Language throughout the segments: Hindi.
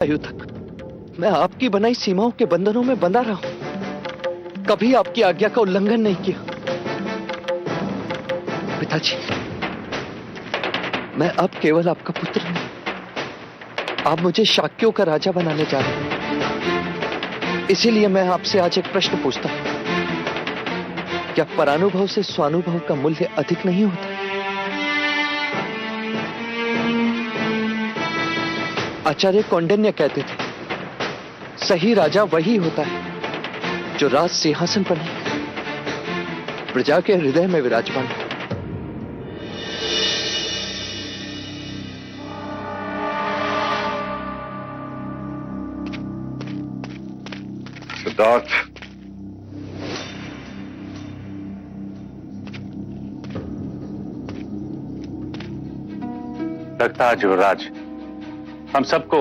आयु तक मैं आपकी बनाई सीमाओं के बंधनों में बंधा रहा हूं, कभी आपकी आज्ञा का उल्लंघन नहीं किया। पिताजी, मैं अब केवल आपका पुत्र नहीं, आप मुझे शाक्यों का राजा बनाने जा रहे हैं। इसीलिए मैं आपसे आज एक प्रश्न पूछता हूं, क्या परानुभव से स्वानुभव का मूल्य अधिक नहीं होता? आचार्य कौंडिन्य कहते थे, सही राजा वही होता है जो राज सिंहासन पर नहीं, प्रजा के हृदय में विराजमान है। सिद्धार्थ, लगता है युवराज हम सबको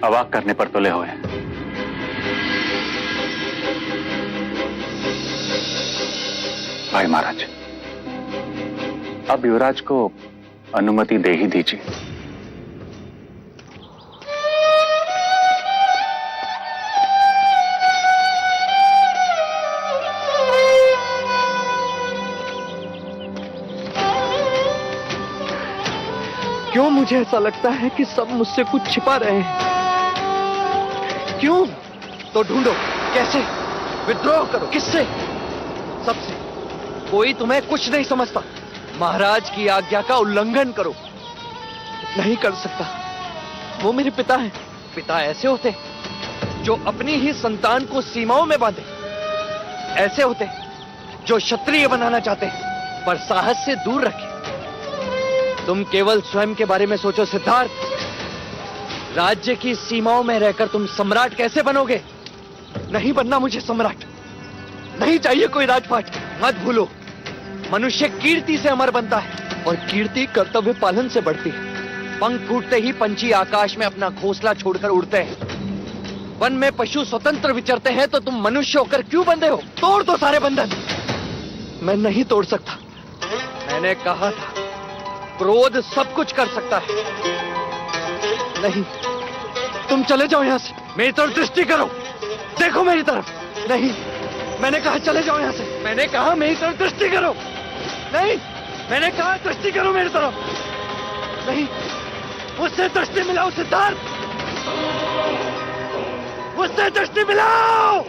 अवाक करने पर तुले हुए हैं। भाई महाराज, अब युवराज को अनुमति दे ही दीजिए। क्यों मुझे ऐसा लगता है कि सब मुझसे कुछ छिपा रहे हैं? क्यों? तो ढूंढो, कैसे? विद्रोह करो। किससे? सबसे। कोई तुम्हें कुछ नहीं समझता। महाराज की आज्ञा का उल्लंघन करो। नहीं कर सकता। वो मेरे पिता हैं। पिता ऐसे होते जो अपनी ही संतान को सीमाओं में बांधे। ऐसे होते जो क्षत्रिय बनाना चाहते हैं पर साहस से दूर रखे। तुम केवल स्वयं के बारे में सोचो सिद्धार्थ। राज्य की सीमाओं में रहकर तुम सम्राट कैसे बनोगे? नहीं बनना मुझे सम्राट। नहीं चाहिए कोई राजपाट। मत भूलो, मनुष्य कीर्ति से अमर बनता है और कीर्ति कर्तव्य पालन से बढ़ती है। पंख फूटते ही पंछी आकाश में अपना घोंसला छोड़कर उड़ते हैं। वन में पशु स्वतंत्र विचरते हैं तो तुम मनुष्य होकर क्यों बंधे हो? तोड़ दो सारे बंधन। मैं नहीं तोड़ सकता। मैंने कहा था, क्रोध सब कुछ कर सकता है। नहीं, तुम चले जाओ यहां से। मेरी तरफ दृष्टि करो, देखो मेरी तरफ। नहीं, मैंने कहा चले जाओ यहां से। मैंने कहा मेरी तरफ दृष्टि करो। नहीं, मैंने कहा दृष्टि करो मेरी तरफ। नहीं, मुझसे दृष्टि मिलाओ सिद्धार्थ, मुझसे दृष्टि मिलाओ।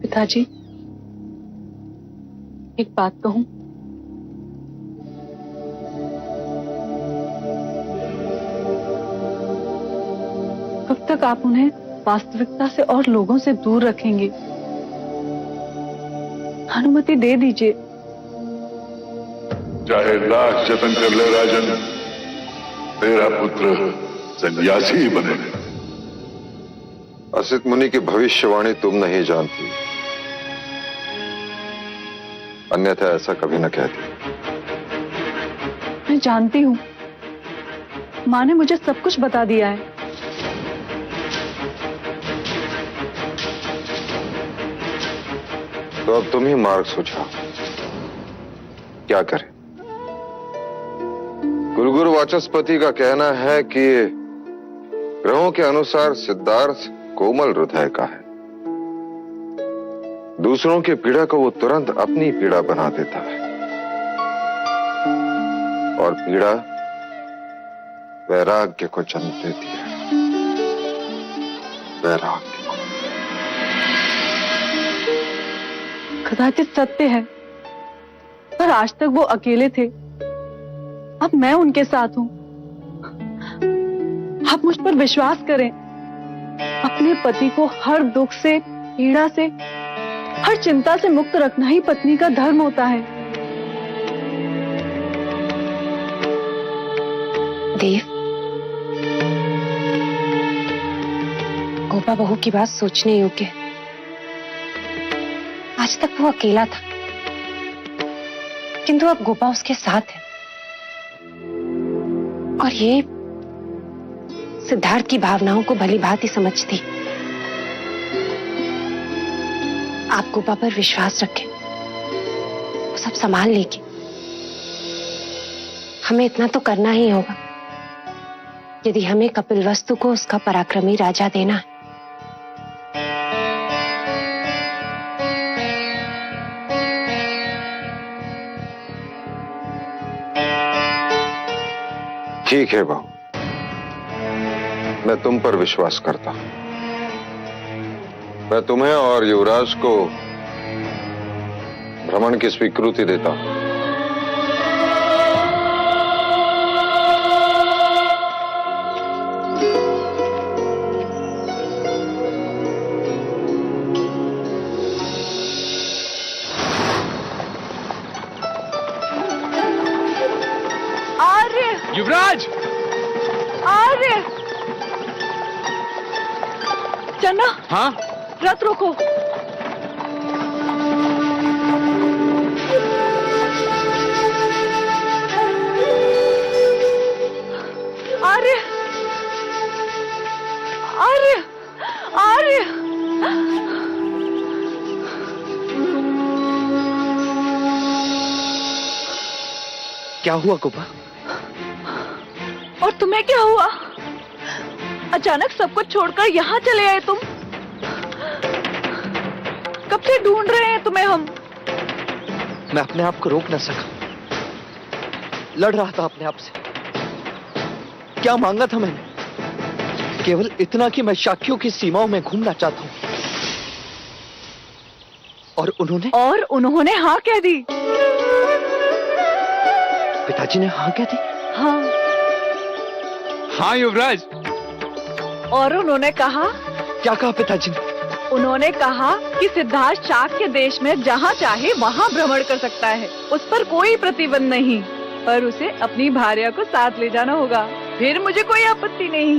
पिताजी, एक बात कहूं? कब तक आप उन्हें वास्तविकता से और लोगों से दूर रखेंगे? अनुमति दे दीजिए। चाहे लाख जतन कर ले राजन, तेरा पुत्र सन्यासी ही बनेगा। असित मुनि की भविष्यवाणी तुम नहीं जानती, अन्यथा ऐसा कभी न कहती। मैं जानती हूं, मां ने मुझे सब कुछ बता दिया है। तो अब तुम ही मार्ग सुझाओ, क्या करें? गुरु वाचस्पति का कहना है कि ग्रहों के अनुसार सिद्धार्थ कोमल हृदय का है। दूसरों की पीड़ा को वो तुरंत अपनी पीड़ा बना देता है और पीड़ा वैराग्य को जन्म देती है। वैराग्य को। कदाचित सत्य है, पर आज तक वो अकेले थे। अब मैं उनके साथ हूं। आप मुझ पर विश्वास करें। अपने पति को हर दुख से, पीड़ा से, हर चिंता से मुक्त रखना ही पत्नी का धर्म होता है। देव, गोपा बहू की बात सोचने योग्य है। आज तक वो अकेला था, किंतु अब गोपा उसके साथ है। और ये सिद्धार्थ की भावनाओं को भली भांति समझती। आप गोपा पर विश्वास रखें, वो सब संभाल लेगी। हमें इतना तो करना ही होगा यदि हमें कपिलवस्तु को उसका पराक्रमी राजा देना है। ठीक है बहू, मैं तुम पर विश्वास करता हूं। मैं तुम्हें और युवराज को भ्रमण की स्वीकृति देता हूं। युवराज! आर्य! चन्ना, हाँ? रथ रोको। आर्य! आर्य! आर्य! क्या हुआ गोपा? और तुम्हें क्या हुआ? अचानक सब कुछ छोड़कर यहाँ चले आए तुम। कब से ढूंढ रहे हैं तुम्हें हम। मैं अपने आप को रोक न सका, लड़ रहा था अपने आप से। क्या मांगा था मैंने? केवल इतना कि मैं शाक्यों की सीमाओं में घूमना चाहता हूं। और उन्होंने हाँ कह दी। पिताजी ने हाँ कह दी? हाँ। हाँ युवराज। और उन्होंने कहा? क्या कहा पिताजी ने? उन्होंने कहा कि सिद्धार्थ शाक्य देश में जहाँ चाहे वहाँ भ्रमण कर सकता है, उस पर कोई प्रतिबंध नहीं, पर उसे अपनी भार्या को साथ ले जाना होगा। फिर मुझे कोई आपत्ति नहीं।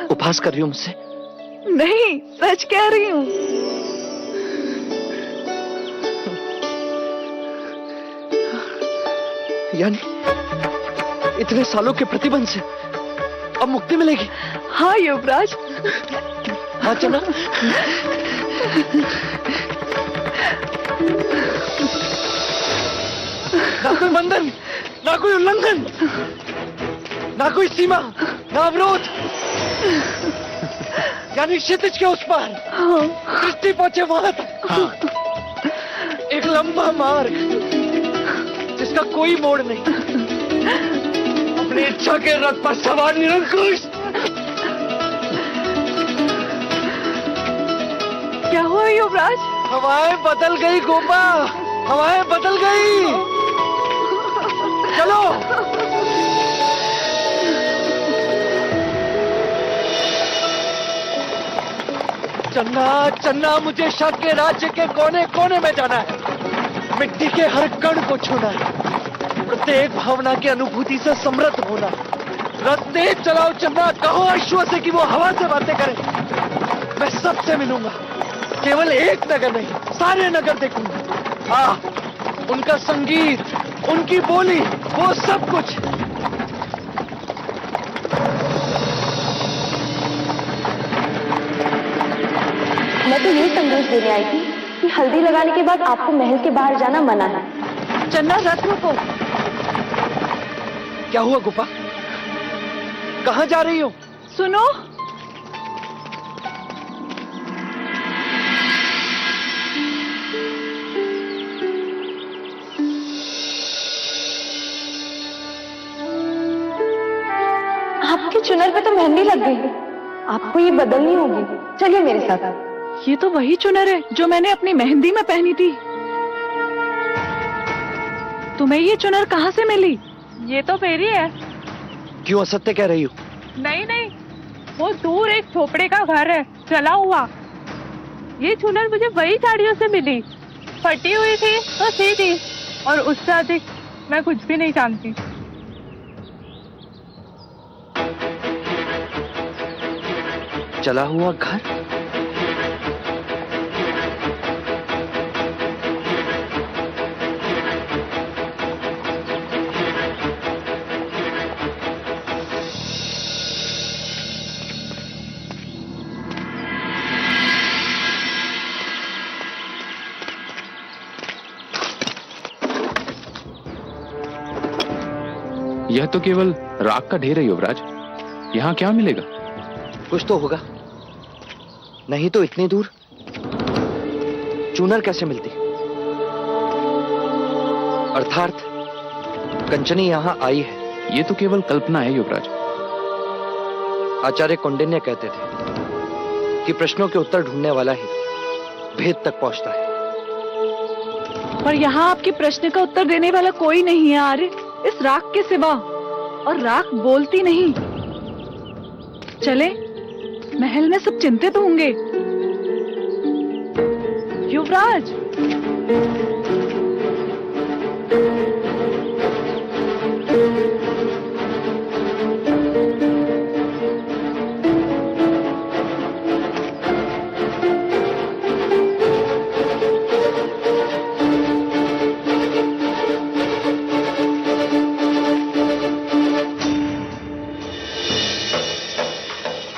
उपहास कर रही हूँ मुझसे? नहीं, सच कह रही हूँ। यानी इतने सालों के प्रतिबंध से अब मुक्ति मिलेगी? हाँ युवराज। हाँ चला। ना कोई बंधन, ना कोई उल्लंघन, ना कोई सीमा, ना अवरोध। यानी क्षितिज के उस पार दृष्टि पहुंचे वहां तक। एक लंबा मार्ग जिसका कोई मोड़ नहीं। अपनी इच्छा के रथ पर सवार निरंकुश। क्या हुआ युवराज? हवाएं बदल गई गोपा, हवाएं बदल गई। चलो। चन्ना, चन्ना, मुझे शाक्य राज्य के कोने कोने में जाना है। मिट्टी के हर कण को छूना है, प्रत्येक भावना की अनुभूति से समृद्ध होना। रथ तेज चलाओ चन्ना, कहो अश्व से कि वो हवा से बातें करे। मैं सबसे मिलूंगा, केवल एक नगर नहीं, सारे नगर देखूंगा। उनका संगीत, उनकी बोली, वो सब कुछ। मैं तो यही संदेश देने आई थी कि हल्दी लगाने के बाद आपको महल के बाहर जाना मना है। चन्ना, रथ रोको। क्या हुआ गोपा? कहाँ जा रही हो? सुनो। आपके चुनर पे तो मेहंदी लग गई है, आपको ये बदलनी होगी। चलिए मेरे साथ। ये तो वही चुनर है जो मैंने अपनी मेहंदी में पहनी थी। तुम्हें ये चुनर कहाँ से मिली? ये तो मेरी है। क्यों असत्य कह रही हो? नहीं नहीं, वो दूर एक झोपड़े का घर है, चला हुआ। ये चुनर मुझे वही साड़ियों से मिली, फटी हुई थी तो सी थी, और उससे अधिक मैं कुछ भी नहीं जानती। चला हुआ घर? यह तो केवल राख का ढेर है युवराज। यहाँ क्या मिलेगा? कुछ तो होगा, नहीं तो इतनी दूर चूनर कैसे मिलती? अर्थात कंचनी यहाँ आई है। ये तो केवल कल्पना है युवराज। आचार्य कौंडिन्य कहते थे कि प्रश्नों के उत्तर ढूंढने वाला ही भेद तक पहुंचता है। पर यहाँ आपके प्रश्न का उत्तर देने वाला कोई नहीं है आर्य, इस राख के सिवा। और राख बोलती नहीं। चले, महल में सब चिंतित होंगे। युवराज,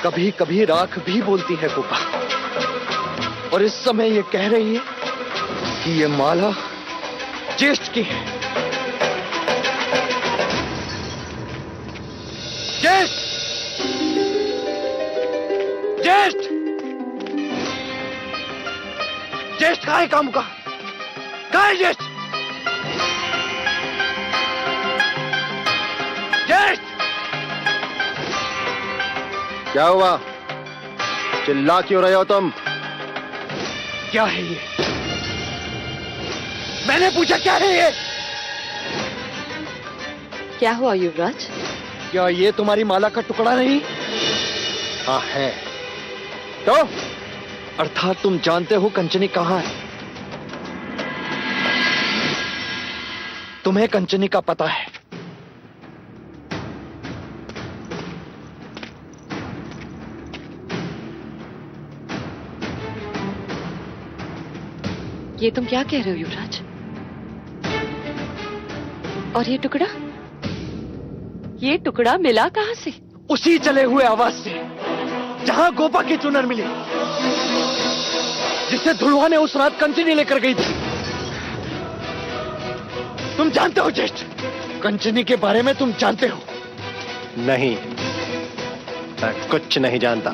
कभी कभी राख भी बोलती है गोपा, और इस समय ये कह रही है कि ये माला ज्येष्ठ की है। ज्येष्ठ! ज्येष्ठ! ज्येष्ठ कहाँ है? काम का कहाँ है ज्येष्ठ? ज्येष्ठ! क्या हुआ? चिल्ला क्यों रहे हो तुम? क्या है ये? मैंने पूछा क्या है ये? क्या हुआ युवराज? क्या ये तुम्हारी माला का टुकड़ा नहीं? हाँ है। तो अर्थात तुम जानते हो कंचनी कहाँ है? तुम्हें कंचनी का पता है। ये तुम क्या कह रहे हो युवराज? और ये टुकड़ा मिला कहां से? उसी चले हुए आवाज से जहां गोपा की चुनर मिली, जिसे धुलवा ने उस रात कंचनी लेकर गई थी। तुम जानते हो ज्येष्ठ, कंचनी के बारे में तुम जानते हो? नहीं, मैं कुछ नहीं जानता।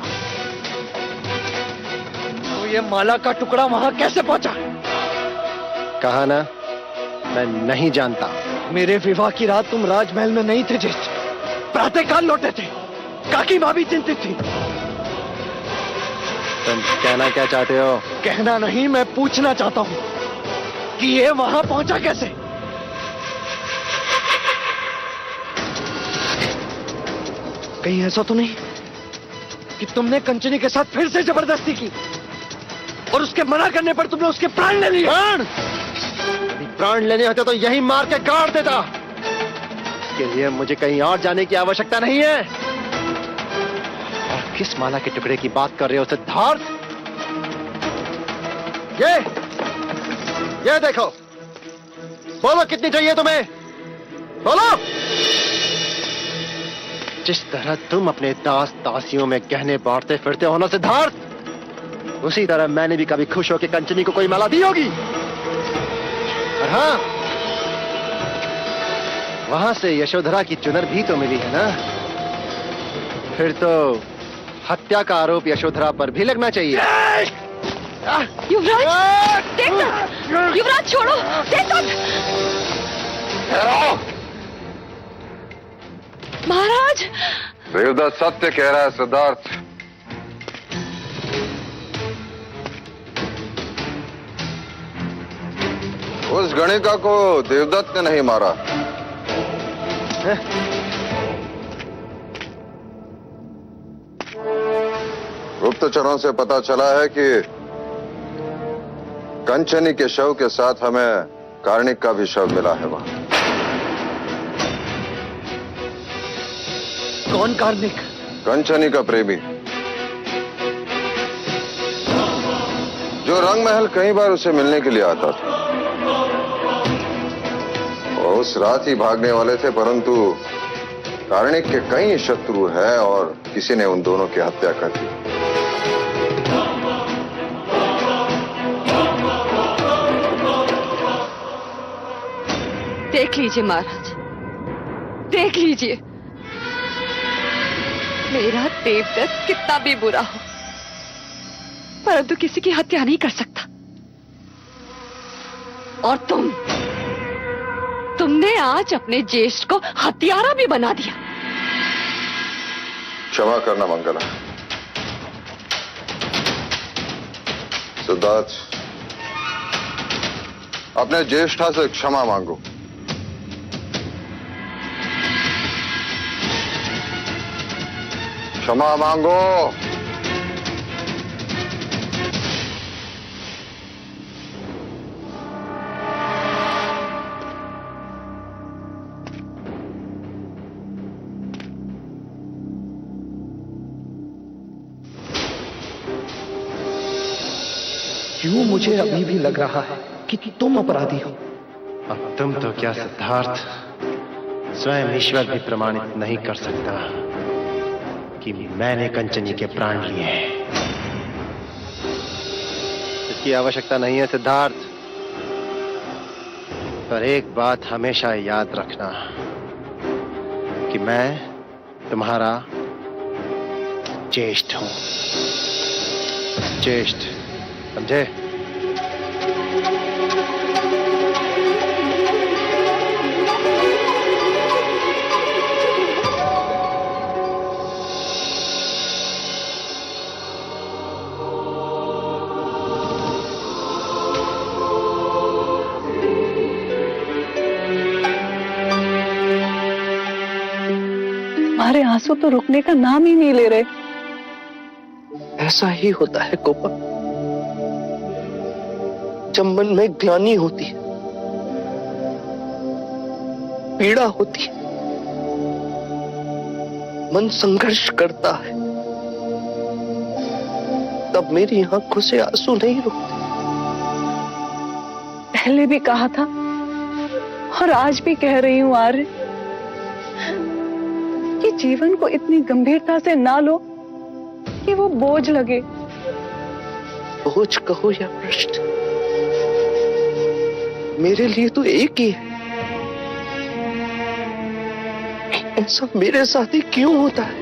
तो ये माला का टुकड़ा वहां कैसे पहुंचा? कहा ना, मैं नहीं जानता। मेरे विवाह की रात तुम राजमहल में नहीं थे ज्येष्ठ। प्रातःकाल लौटे थे। काकी माँ भी चिंतित थी। तुम कहना क्या चाहते हो? कहना नहीं, मैं पूछना चाहता हूं कि ये वहां पहुंचा कैसे? कहीं ऐसा तो नहीं कि तुमने कंचनी के साथ फिर से जबरदस्ती की और उसके मना करने पर तुमने उसके प्राण ले लिए? प्राण लेने होते तो यही मार के गाड़ देता। इसके लिए मुझे कहीं और जाने की आवश्यकता नहीं है। और किस माला के टुकड़े की बात कर रहे हो सिद्धार्थ? ये देखो, बोलो कितनी चाहिए तुम्हें? बोलो। जिस तरह तुम अपने दास दासियों में गहने बांटते फिरते हो ना सिद्धार्थ, उसी तरह मैंने भी कभी खुश होकर कंचनी को कोई माला दी होगी। और हाँ, वहां से यशोधरा की चुनर भी तो मिली है ना। फिर तो हत्या का आरोप यशोधरा पर भी लगना चाहिए। युवराज, देवदत्त! युवराज छोड़ो, देवदत्त! महाराज! देवदत्त सत्य कह रहा है सिद्धार्थ। उस गणिका को देवदत्त ने नहीं मारा। गुप्तचरों से पता चला है कि कंचनी के शव के साथ हमें कार्णिक का भी शव मिला है वहां। कौन कार्णिक? कंचनी का प्रेमी, जो रंगमहल कई बार उसे मिलने के लिए आता था। और उस रात ही भागने वाले थे, परंतु कार्णिक के कई शत्रु हैं और किसी ने उन दोनों की हत्या कर दी। देख लीजिए महाराज, देख लीजिए, मेरा देवदत्त कितना भी बुरा हो, परंतु किसी की हत्या नहीं कर सकता। और तुमने आज अपने ज्येष्ठ को हत्यारा भी बना दिया। क्षमा करना मंगला। सिद्धार्थ, अपने ज्येष्ठा से क्षमा मांगो। क्षमा मांगो। क्यों मुझे अभी भी लग रहा है कि तुम अपराधी हो? अब तुम तो क्या सिद्धार्थ, स्वयं ईश्वर भी प्रमाणित नहीं कर सकता कि मैंने कंचनी के प्राण लिए हैं। इसकी आवश्यकता नहीं है सिद्धार्थ, पर एक बात हमेशा याद रखना कि मैं तुम्हारा ज्येष्ठ हूं। ज्येष्ठ, समझे? हमारे आंसू तो रुकने का नाम ही नहीं ले रहे। ऐसा ही होता है गोपा, जब मन में ग्लानि होती है, पीड़ा होती है, मन संघर्ष करता है, तब मेरी आंखों से आंसू नहीं रुकते। पहले भी कहा था और आज भी कह रही हूं आर्य, कि जीवन को इतनी गंभीरता से ना लो कि वो बोझ लगे। बोझ कहो या प्रश्न, मेरे लिए तो एक ही है। ऐसा मेरे साथ ही क्यों होता है?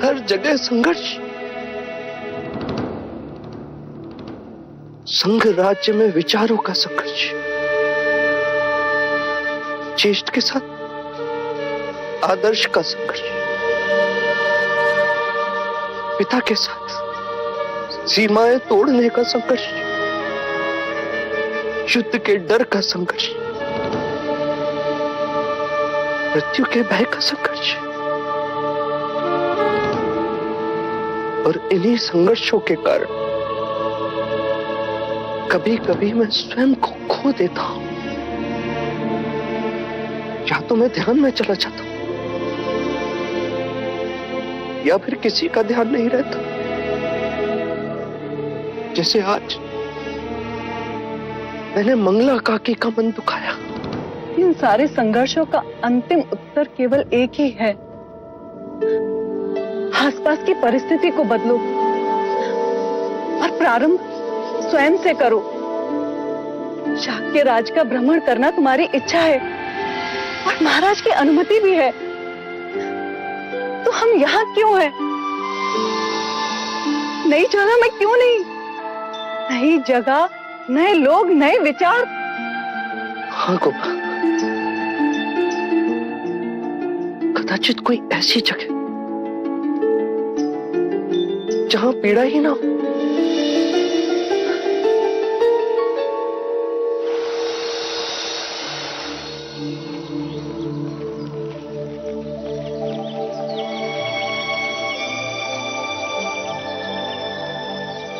हर जगह संघर्ष। संघ राज्य में विचारों का संघर्ष, ज्येष्ठ के साथ आदर्श का संघर्ष, पिता के साथ सीमाएं तोड़ने का संघर्ष, युद्ध के डर का संघर्ष, मृत्यु के भय का संघर्ष। और इन्हीं संघर्षों के कारण कभी कभी मैं स्वयं को खो देता हूं, या तो मैं ध्यान में चला जाता हूं, या फिर किसी का ध्यान नहीं रहता। जैसे आज मैंने मंगला काकी का मन दुखाया। इन सारे संघर्षों का अंतिम उत्तर केवल एक ही है, आसपास की परिस्थिति को बदलो और प्रारंभ स्वयं से करो। शाक्य राज का भ्रमण करना तुम्हारी इच्छा है और महाराज की अनुमति भी है, तो हम यहाँ क्यों हैं? नई जगह में क्यों नहीं? नई जगह, नए लोग, नए विचार। हाँ गोपा, कदाचित कोई ऐसी जगह जहां पीड़ा ही ना हो।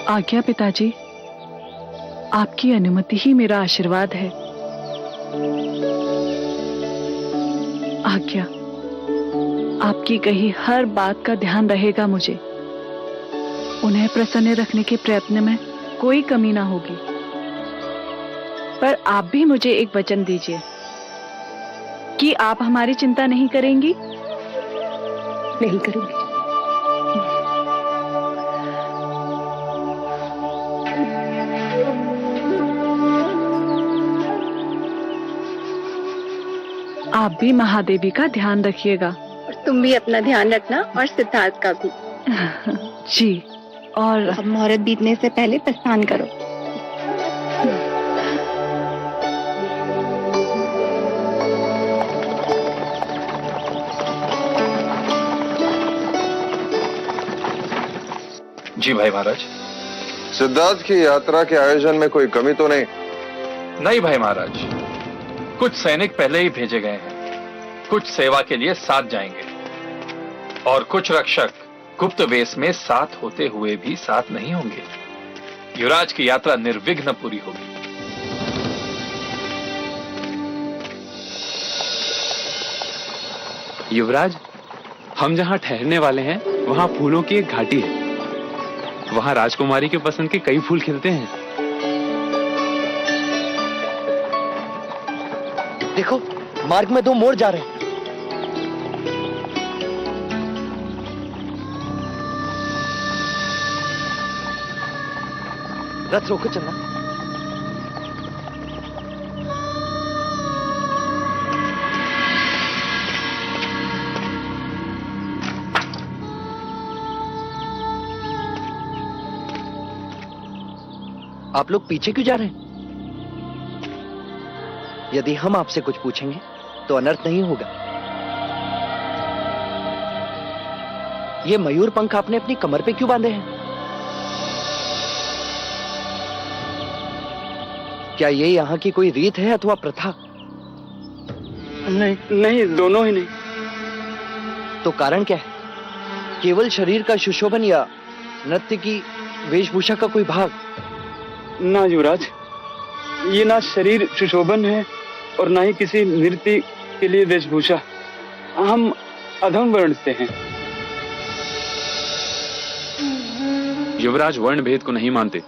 आज्ञा पिताजी, आपकी अनुमति ही मेरा आशीर्वाद है। आज्ञा, आपकी कही हर बात का ध्यान रहेगा मुझे। उन्हें प्रसन्न रखने के प्रयत्न में कोई कमी ना होगी। पर आप भी मुझे एक वचन दीजिए कि आप हमारी चिंता नहीं करेंगी। नहीं करूंगी। आप भी महादेवी का ध्यान रखिएगा। और तुम भी अपना ध्यान रखना और सिद्धार्थ का भी। जी। और अब मुहूर्त बीतने से पहले प्रस्थान करो। जी भाई महाराज। सिद्धार्थ की यात्रा के आयोजन में कोई कमी तो नहीं? नहीं भाई महाराज, कुछ सैनिक पहले ही भेजे गए हैं, कुछ सेवा के लिए साथ जाएंगे और कुछ रक्षक गुप्त वेश में साथ होते हुए भी साथ नहीं होंगे। युवराज की यात्रा निर्विघ्न पूरी होगी। युवराज, हम जहां ठहरने वाले हैं वहां फूलों की एक घाटी है। वहां राजकुमारी के पसंद के कई फूल खिलते हैं। देखो, मार्ग में 2 मोड़ जा रहे हैं। रथ रोको, चलना। आप लोग पीछे क्यों जा रहे हैं? यदि हम आपसे कुछ पूछेंगे तो अनर्थ नहीं होगा। ये मयूर पंख आपने अपनी कमर पे क्यों बांधे हैं? क्या ये यहाँ की कोई रीत है अथवा प्रथा? नहीं, दोनों ही नहीं। तो कारण क्या है? केवल शरीर का सुशोभन या नृत्य की वेशभूषा का कोई भाग? ना युवराज, ये ना शरीर सुशोभन है और ना ही किसी नृत्य के लिए वेशभूषा। हम अधम वर्ण से हैं। युवराज वर्ण भेद को नहीं मानते,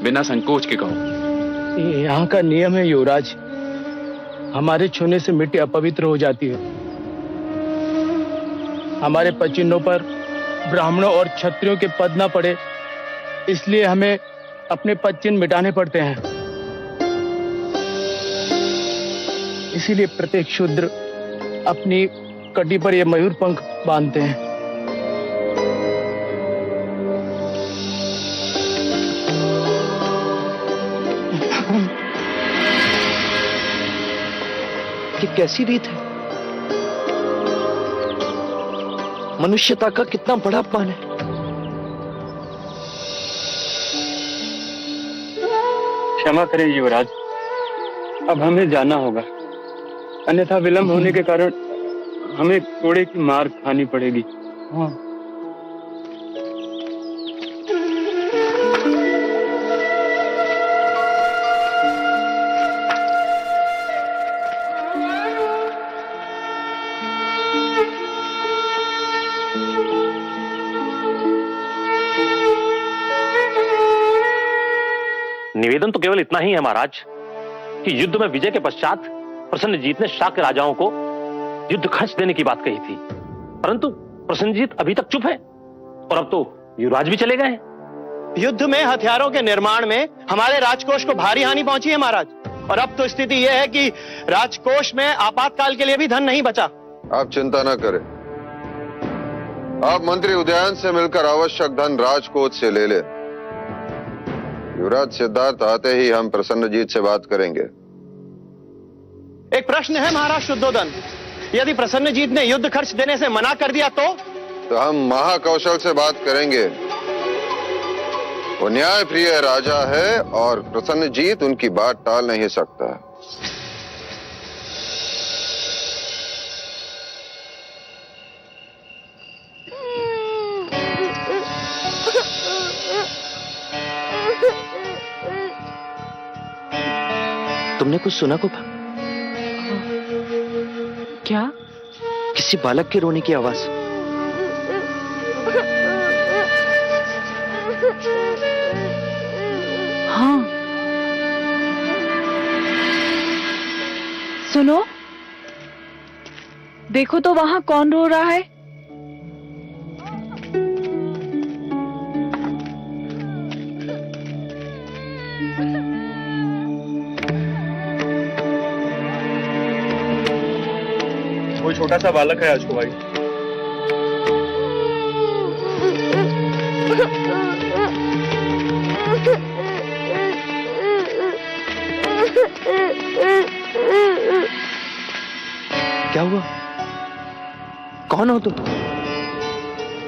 बिना संकोच के कहो। यहाँ का नियम है युवराज, हमारे छूने से मिट्टी अपवित्र हो जाती है। हमारे पचिन्हों पर ब्राह्मणों और क्षत्रियों के पद न पड़े, इसलिए हमें अपने पद चिन्ह मिटाने पड़ते हैं। इसीलिए प्रत्येक शूद्र अपनी कटी पर ये मयूर पंख बांधते हैं। ये कैसी रीत है? मनुष्यता का कितना बड़ा अपमान है। क्षमा करें युवराज, अब हमें जाना होगा, अन्यथा विलंब होने के कारण हमें कोड़े की मार खानी पड़ेगी। हाँ। निवेदन तो केवल इतना ही है महाराज कि युद्ध में विजय के पश्चात प्रसन्नजीत ने शाक्य राजाओं को युद्ध खर्च देने की बात कही थी, परंतु प्रसन्नजीत अभी तक चुप है और अब तो युवराज भी चले गए हैं। युद्ध में हथियारों के निर्माण में हमारे राजकोष को भारी हानि पहुंची है महाराज, और अब तो स्थिति यह है कि राजकोष में आपातकाल के लिए भी धन नहीं बचा। आप चिंता न करें, आप मंत्री उदयन से मिलकर आवश्यक धन राजकोष से ले ले। युवराज सिद्धार्थ आते ही हम प्रसन्नजीत से बात करेंगे। एक प्रश्न है महाराज शुद्धोदन, यदि प्रसन्नजीत ने युद्ध खर्च देने से मना कर दिया तो हम महाकौशल से बात करेंगे। वो न्याय प्रिय राजा है और प्रसन्नजीत उनकी बात टाल नहीं सकता। तुमने कुछ सुना गोपा? क्या? किसी बालक के रोने की आवाज। हाँ, सुनो, देखो तो वहां कौन रो रहा है। वो छोटा सा बालक है राजकुमारी। क्या हुआ? कौन हो तुम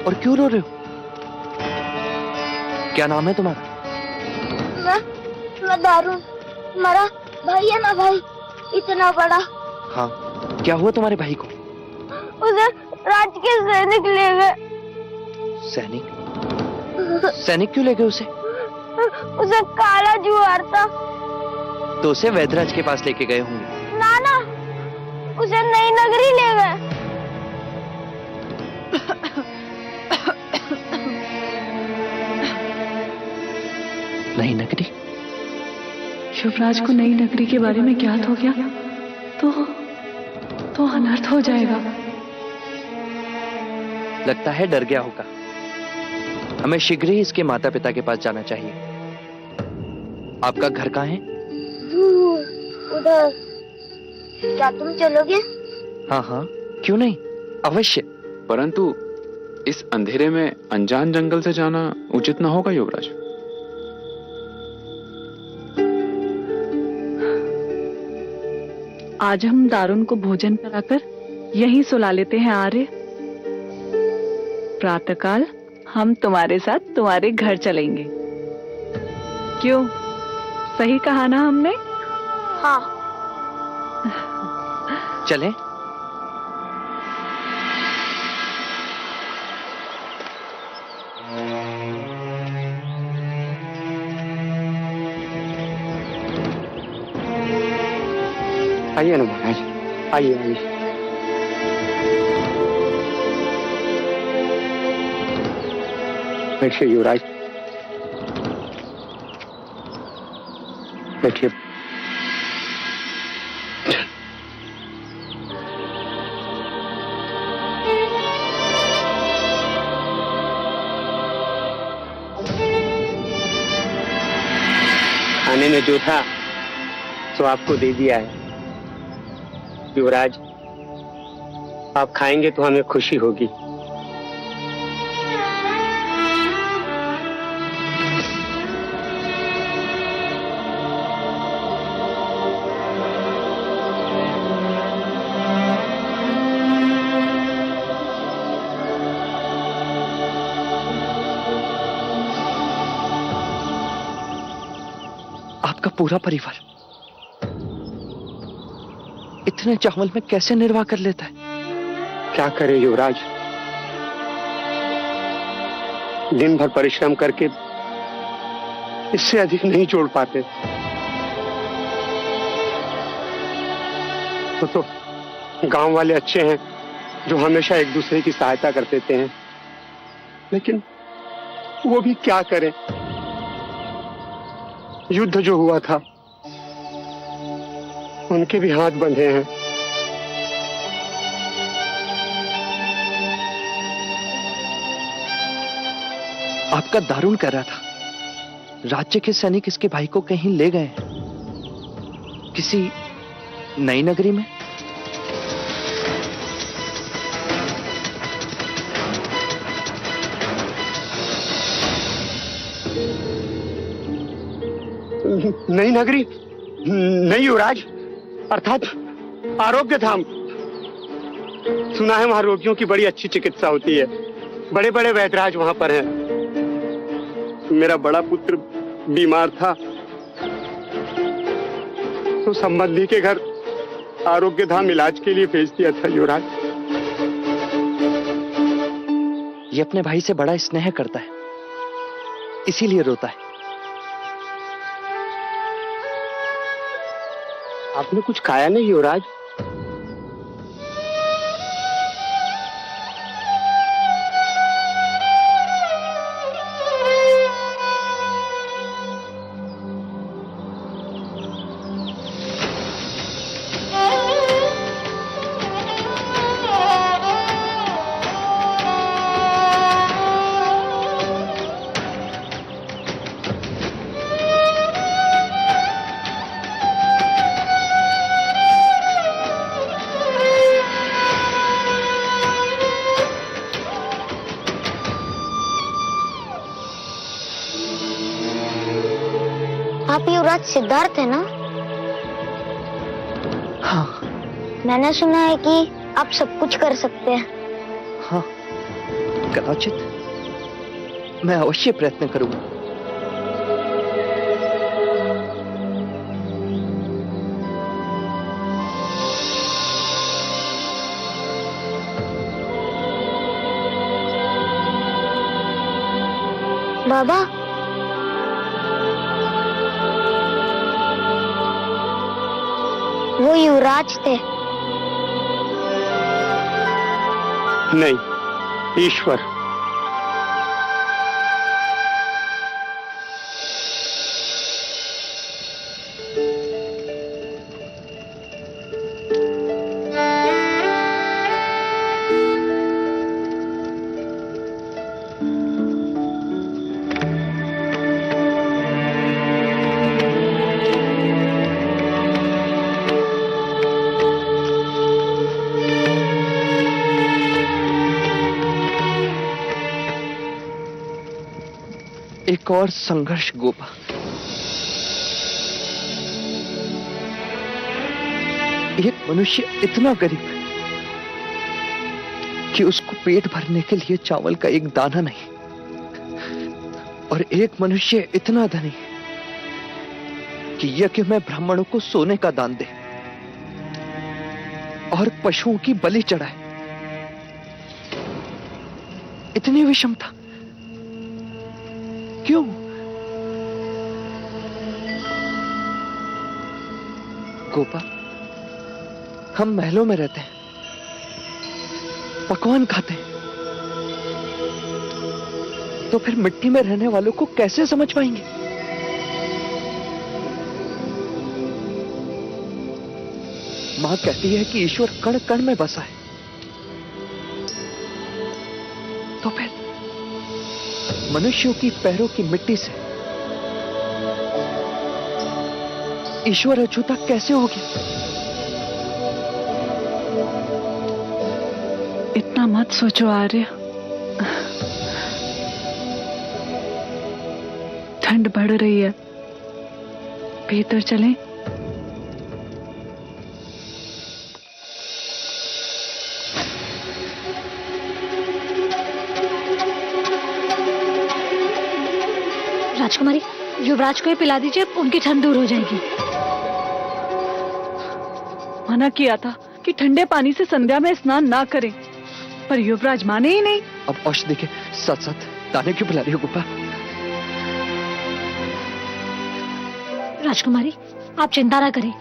और क्यों रो रहे हो? क्या नाम है तुम्हारा? मैं दारुण, हमारा भाई है ना भाई, इतना बड़ा। हाँ, क्या हुआ तुम्हारे भाई को? उसे राज के सैनिक ले गए। सैनिक? सैनिक क्यों ले गए उसे? उसे काला जुआर था। तो उसे वैद्यराज के पास लेके गए होंगे। ना ना, उसे नई नगरी ले गए। नई नगरी? शिवराज को नई नगरी के बारे में ज्ञात हो गया तो अनर्थ हो जाएगा। लगता है डर गया होगा। हमें शीघ्र ही इसके माता पिता के पास जाना चाहिए। आपका घर कहाँ है? उधर। क्या तुम चलोगे? हाँ हाँ, क्यों नहीं, अवश्य। परंतु इस अंधेरे में अनजान जंगल से जाना उचित ना होगा युवराज। आज हम दारुण को भोजन कराकर यहीं सुला लेते हैं आर्य। प्रातःकाल हम तुम्हारे साथ तुम्हारे घर चलेंगे। क्यों, सही कहा ना हमने? हाँ। चलें? आइए ना महाराज, आइए आइए। बैठिए युवराज, बैठिए। खाने में जो था सो आपको दे दिया है युवराज। आप खाएंगे तो हमें खुशी होगी। आपका पूरा परिवार इतने चावल में कैसे निर्वाह कर लेता है? क्या करे युवराज, दिन भर परिश्रम करके इससे अधिक नहीं जोड़ पाते। तो गांव वाले अच्छे हैं जो हमेशा एक दूसरे की सहायता कर देते हैं, लेकिन वो भी क्या करें। युद्ध जो हुआ था उनके भी हाथ बंधे हैं। आपका दारुण कर रहा था, राज्य के सैनिक इसके भाई को कहीं ले गए हैं, किसी नई नगरी में। नई नगरी? नहीं युवराज, अर्थात आरोग्य धाम। सुना है वहां रोगियों की बड़ी अच्छी चिकित्सा होती है, बड़े बड़े वैद्यराज वहां पर हैं। मेरा बड़ा पुत्र बीमार था तो संबंधी के घर आरोग्य धाम इलाज के लिए भेज दिया था युवराज। ये अपने भाई से बड़ा स्नेह करता है, इसीलिए रोता है। आपने कुछ खाया नहीं युवराज? युवराज सिद्धार्थ है ना? हाँ मैंने सुना है कि आप सब कुछ कर सकते हैं। हाँ, कदाचित मैं अवश्य प्रयत्न करूंगा। बाबा, वो युवराज थे। नहीं, ईश्वर। एक और संघर्ष गोपा। एक मनुष्य इतना गरीब कि उसको पेट भरने के लिए चावल का एक दाना नहीं, और एक मनुष्य इतना धनी कि यज्ञ में ब्राह्मणों को सोने का दान दे और पशुओं की बलि चढ़ाए। इतनी विषमता क्यों? गोपा, हम महलों में रहते हैं, पकवान खाते हैं, तो फिर मिट्टी में रहने वालों को कैसे समझ पाएंगे? मां कहती है कि ईश्वर कण कण में बसा है, तो फिर मनुष्यों की पैरों की मिट्टी से ईश्वर अछूता कैसे हो गया? इतना मत सोचो आर्य। ठंड बढ़ रही है, भीतर चलें? राजकुमारी, युवराज को ही पिला दीजिए, उनकी ठंड दूर हो जाएगी। मना किया था कि ठंडे पानी से संध्या में स्नान ना करें, पर युवराज माने ही नहीं। अब औषधि के साथ साथ दाने क्यों पिला रही हो गोपा? राजकुमारी, आप चिंता ना करें।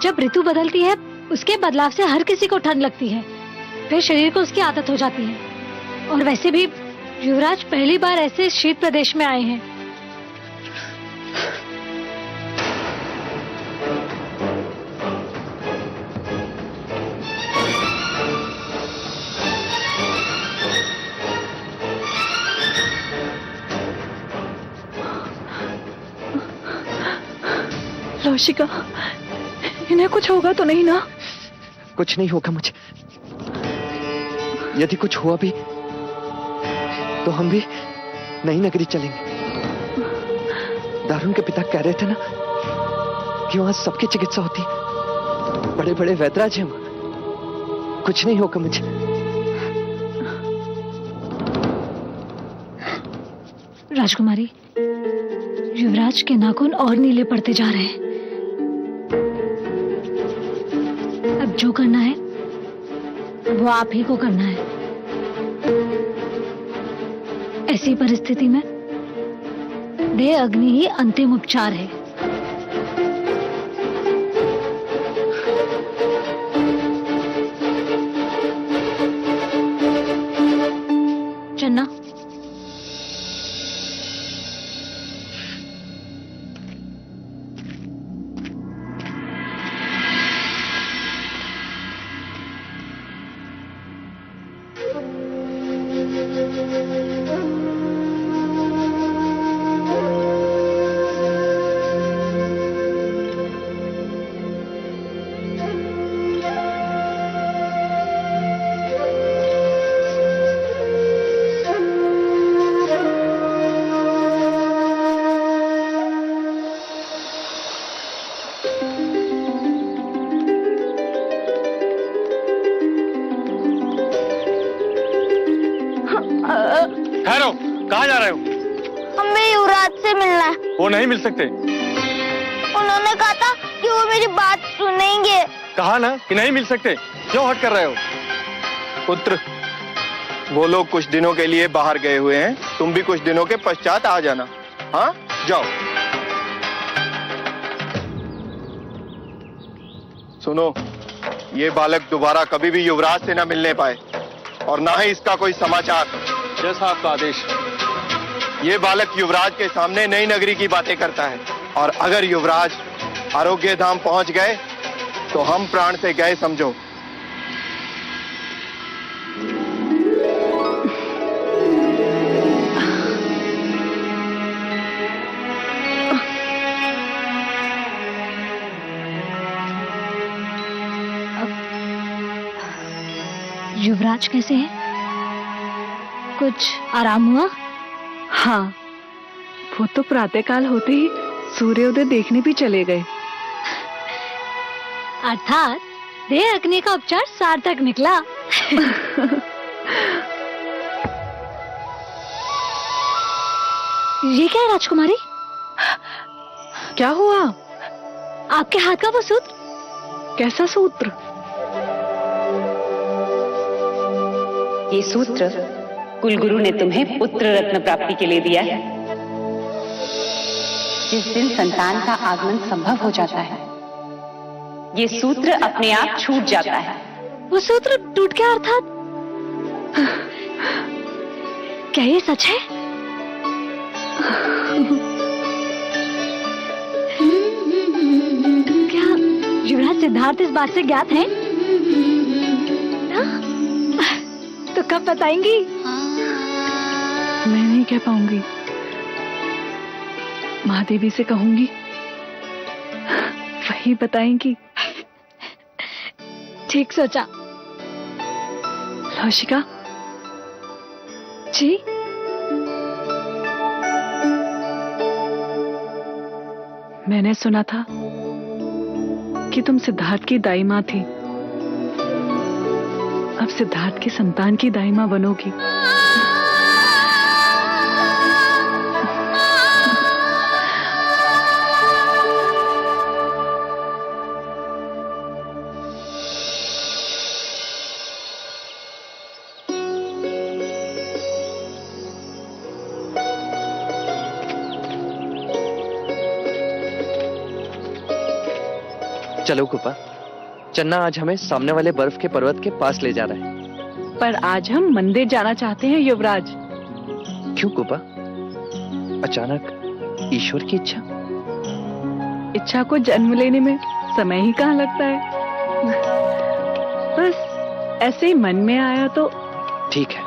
जब ऋतु बदलती है, उसके बदलाव से हर किसी को ठंड लगती है, फिर शरीर को उसकी आदत हो जाती है। और वैसे भी युवराज पहली बार ऐसे शीत प्रदेश में आए हैं। रोशिका, इन्हें कुछ होगा तो नहीं ना? कुछ नहीं होगा मुझे। यदि कुछ हुआ भी तो हम भी नई नगरी चलेंगे। दारुण के पिता कह रहे थे ना कि वहां सबकी चिकित्सा होती है, बड़े बड़े वैद्यराज हैं वहां। कुछ नहीं होगा मुझे। राजकुमारी, युवराज के नाखून और नीले पड़ते जा रहे हैं। अब जो करना है वो आप ही को करना है। ऐसी परिस्थिति में देह अग्नि ही अंतिम उपचार है। चन्ना, कहाँ जा रहे हो? हमें युवराज से मिलना है। वो नहीं मिल सकते। उन्होंने कहा था कि वो मेरी बात सुनेंगे। कहा ना कि नहीं मिल सकते, क्यों हट कर रहे हो? पुत्र, वो लोग कुछ दिनों के लिए बाहर गए हुए हैं, तुम भी कुछ दिनों के पश्चात आ जाना। हाँ, जाओ। सुनो, ये बालक दोबारा कभी भी युवराज से ना मिलने पाए और ना ही इसका कोई समाचार। जैसा आपका आदेश। ये बालक युवराज के सामने नई नगरी की बातें करता है और अगर युवराज आरोग्य धाम पहुंच गए तो हम प्राण से गए समझो। युवराज कैसे है? कुछ आराम हुआ? हाँ, वो तो प्रातःकाल होते ही सूर्योदय देखने भी चले गए। अर्थात देह अग्नि का उपचार सार्थक निकला। ये क्या है राजकुमारी? क्या हुआ? आपके हाथ का वो सूत्र? कैसा सूत्र? ये सूत्र कुलगुरु ने तुम्हें पुत्र रत्न प्राप्ति के लिए दिया है। जिस दिन संतान का आगमन संभव हो जाता है, ये सूत्र अपने आप छूट जाता है। वो सूत्र टूट गया अर्थात? क्या ये सच है? क्या युवराज सिद्धार्थ इस बात से ज्ञात हैं? तो कब बताएंगी? मैं नहीं कह पाऊंगी। महादेवी से कहूंगी, वही बताएंगी। ठीक सोचा। लौशिका जी, मैंने सुना था कि तुम सिद्धार्थ की दाई माँ थी। अब सिद्धार्थ की संतान की दाई माँ बनोगी। चलो कुपा, चन्ना आज हमें सामने वाले बर्फ के पर्वत के पास ले जा रहा है। पर आज हम मंदिर जाना चाहते हैं युवराज। क्यों कुपा? अचानक ईश्वर की इच्छा? इच्छा को जन्म लेने में समय ही कहाँ लगता है। बस ऐसे ही मन में आया तो। ठीक है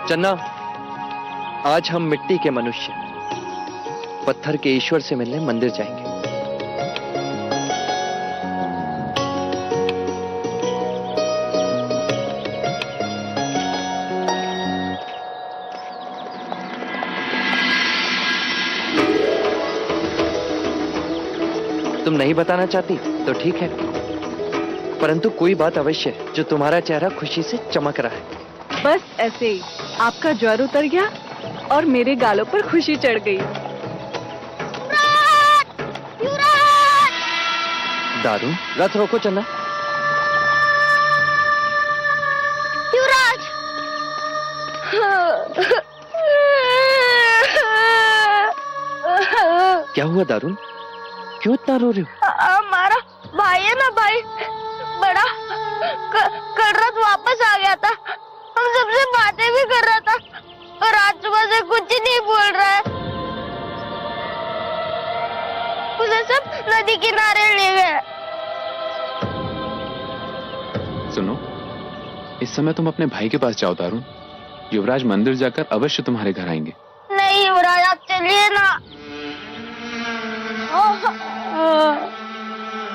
चन्ना, आज हम मिट्टी के मनुष्य पत्थर के ईश्वर से मिलने मंदिर जाएंगे। तुम नहीं बताना चाहती तो ठीक है, परंतु कोई बात अवश्य है जो तुम्हारा चेहरा खुशी से चमक रहा है। बस ऐसे ही आपका ज्वर उतर गया और मेरे गालों पर खुशी चढ़ गई। दारू, रथ रोको चन्ना। युवराज! क्या हुआ दारू? क्यों इतना रो रहे हो? हमारा भाई है ना, भाई बड़ा कल रात वापस आ गया था। हम सबसे बातें भी कर रहा था और आज सुबह से कुछ ही नहीं बोल रहा है। उसे सब नदी किनारे ले गए। सुनो, इस समय तुम अपने भाई के पास जाओ दारुण। युवराज मंदिर जाकर अवश्य तुम्हारे घर आएंगे। नहीं युवराज, आप चलिए ना।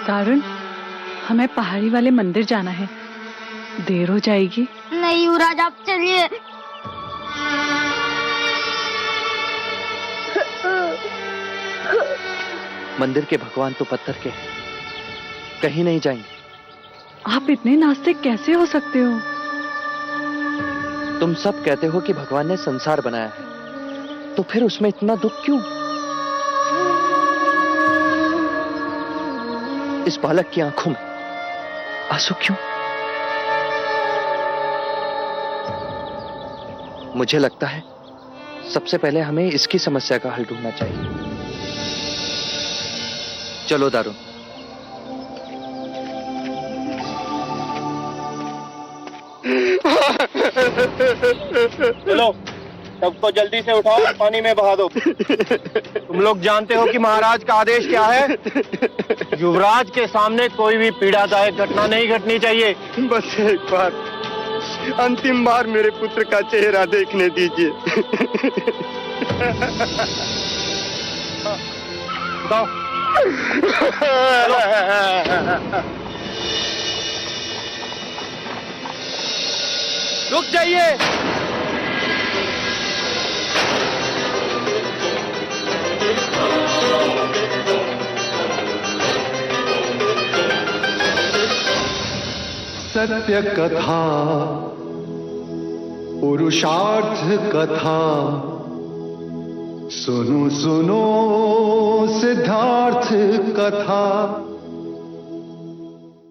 दारुण, हमें पहाड़ी वाले मंदिर जाना है, देर हो जाएगी। नहीं युवराज, आप चलिए। मंदिर के भगवान तो पत्थर के हैं, कहीं नहीं जाएंगे। आप इतने नास्तिक कैसे हो सकते हो? तुम सब कहते हो कि भगवान ने संसार बनाया है, तो फिर उसमें इतना दुख क्यों? इस बालक की आंखों में आंसू क्यों? मुझे लगता है सबसे पहले हमें इसकी समस्या का हल ढूंढना चाहिए। चलो दारुण। चलो सबको जल्दी से उठाओ, पानी में बहा दो। तुम लोग जानते हो कि महाराज का आदेश क्या है? युवराज के सामने कोई भी पीड़ादायक घटना नहीं घटनी चाहिए। बस एक बार, अंतिम बार मेरे पुत्र का चेहरा देखने दीजिए। बताओ। रुक जाइए। सत्य कथा, पुरुषार्थ कथा, सुनो सुनो सिद्धार्थ कथा।